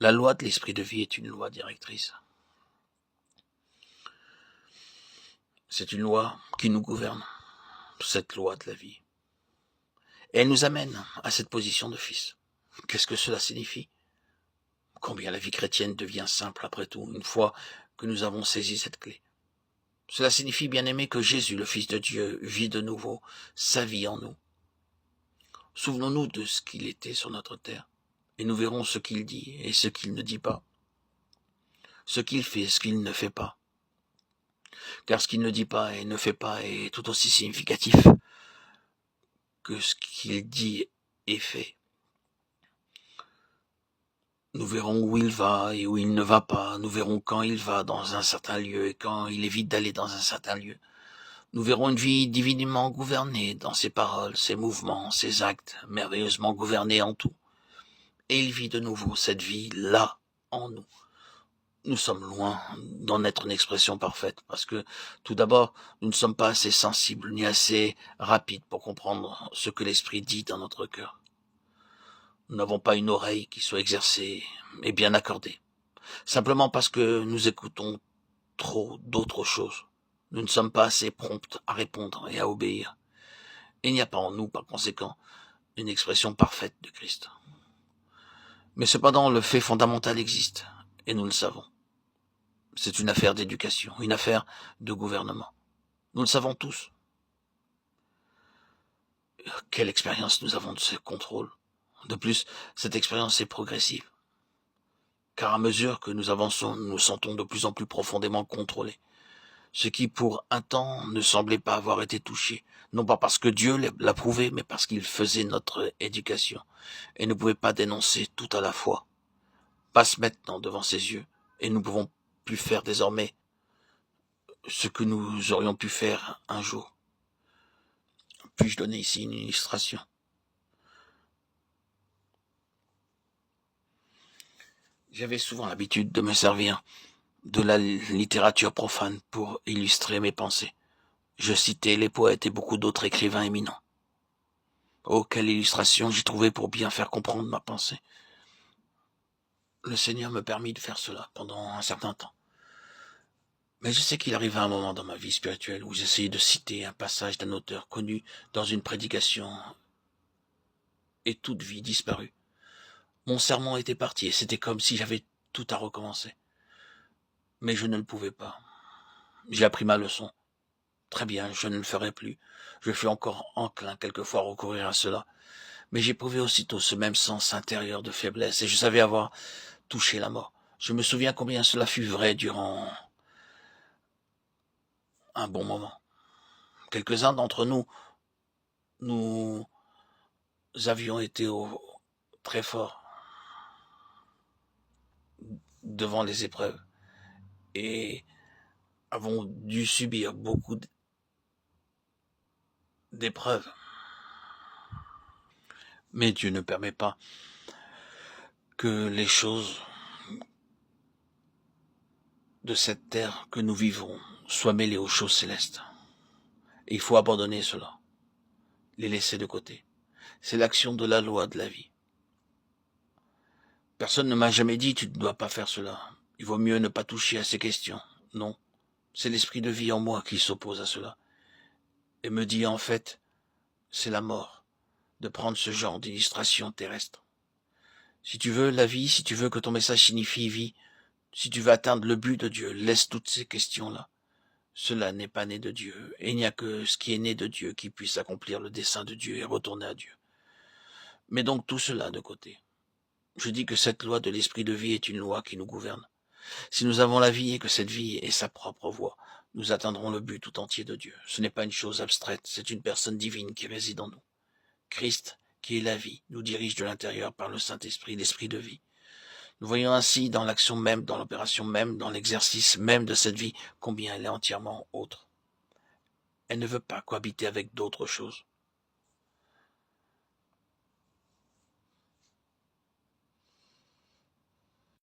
La loi de l'esprit de vie est une loi directrice. C'est une loi qui nous gouverne, cette loi de la vie. Et elle nous amène à cette position de fils. Qu'est-ce que cela signifie? Combien la vie chrétienne devient simple après tout, une fois que nous avons saisi cette clé. Cela signifie, bien aimé, que Jésus, le Fils de Dieu, vit de nouveau sa vie en nous. Souvenons-nous de ce qu'il était sur notre terre, et nous verrons ce qu'il dit et ce qu'il ne dit pas, ce qu'il fait et ce qu'il ne fait pas. Car ce qu'il ne dit pas et ne fait pas est tout aussi significatif que ce qu'il dit et fait. Nous verrons où il va et où il ne va pas. Nous verrons quand il va dans un certain lieu et quand il évite d'aller dans un certain lieu. Nous verrons une vie divinement gouvernée dans ses paroles, ses mouvements, ses actes, merveilleusement gouvernée en tout. Et il vit de nouveau cette vie-là en nous. Nous sommes loin d'en être une expression parfaite, parce que, tout d'abord, nous ne sommes pas assez sensibles ni assez rapides pour comprendre ce que l'Esprit dit dans notre cœur. Nous n'avons pas une oreille qui soit exercée et bien accordée, simplement parce que nous écoutons trop d'autres choses. Nous ne sommes pas assez prompts à répondre et à obéir. Il n'y a pas en nous, par conséquent, une expression parfaite de Christ. Mais cependant, le fait fondamental existe, et nous le savons. C'est une affaire d'éducation, une affaire de gouvernement. Nous le savons tous. Quelle expérience nous avons de ce contrôle. De plus, cette expérience est progressive. Car à mesure que nous avançons, nous nous sentons de plus en plus profondément contrôlés. Ce qui, pour un temps, ne semblait pas avoir été touché. Non pas parce que Dieu l'approuvait, mais parce qu'il faisait notre éducation. Et ne pouvait pas dénoncer tout à la fois. Passe maintenant devant ses yeux, et nous pouvons plus faire désormais ce que nous aurions pu faire un jour. Puis-je donner ici une illustration? J'avais souvent l'habitude de me servir de la littérature profane pour illustrer mes pensées. Je citais les poètes et beaucoup d'autres écrivains éminents. Oh, quelle illustration j'ai trouvé pour bien faire comprendre ma pensée. Le Seigneur me permit de faire cela pendant un certain temps. Mais je sais qu'il arriva un moment dans ma vie spirituelle où j'essayais de citer un passage d'un auteur connu dans une prédication et toute vie disparut. Mon sermon était parti et c'était comme si j'avais tout à recommencer. Mais je ne le pouvais pas. J'ai appris ma leçon. Très bien, je ne le ferai plus. Je fus encore enclin quelquefois à recourir à cela. Mais j'éprouvais aussitôt ce même sens intérieur de faiblesse et je savais avoir touché la mort. Je me souviens combien cela fut vrai durant un bon moment. Quelques-uns d'entre nous avions été très forts devant les épreuves et avons dû subir beaucoup d'épreuves. Mais Dieu ne permet pas que les choses de cette terre que nous vivons soient mêlées aux choses célestes. Et il faut abandonner cela, les laisser de côté. C'est l'action de la loi de la vie. Personne ne m'a jamais dit tu ne dois pas faire cela. Il vaut mieux ne pas toucher à ces questions. Non, c'est l'esprit de vie en moi qui s'oppose à cela. Et me dit en fait, c'est la mort de prendre ce genre d'illustration terrestre. Si tu veux la vie, si tu veux que ton message signifie vie, si tu veux atteindre le but de Dieu, laisse toutes ces questions-là. Cela n'est pas né de Dieu, et il n'y a que ce qui est né de Dieu qui puisse accomplir le dessein de Dieu et retourner à Dieu. Mets donc tout cela de côté. Je dis que cette loi de l'esprit de vie est une loi qui nous gouverne. Si nous avons la vie et que cette vie est sa propre voie, nous atteindrons le but tout entier de Dieu. Ce n'est pas une chose abstraite, c'est une personne divine qui réside en nous. Christ, qui est la vie, nous dirige de l'intérieur par le Saint-Esprit, l'esprit de vie. Nous voyons ainsi dans l'action même, dans l'opération même, dans l'exercice même de cette vie, combien elle est entièrement autre. Elle ne veut pas cohabiter avec d'autres choses.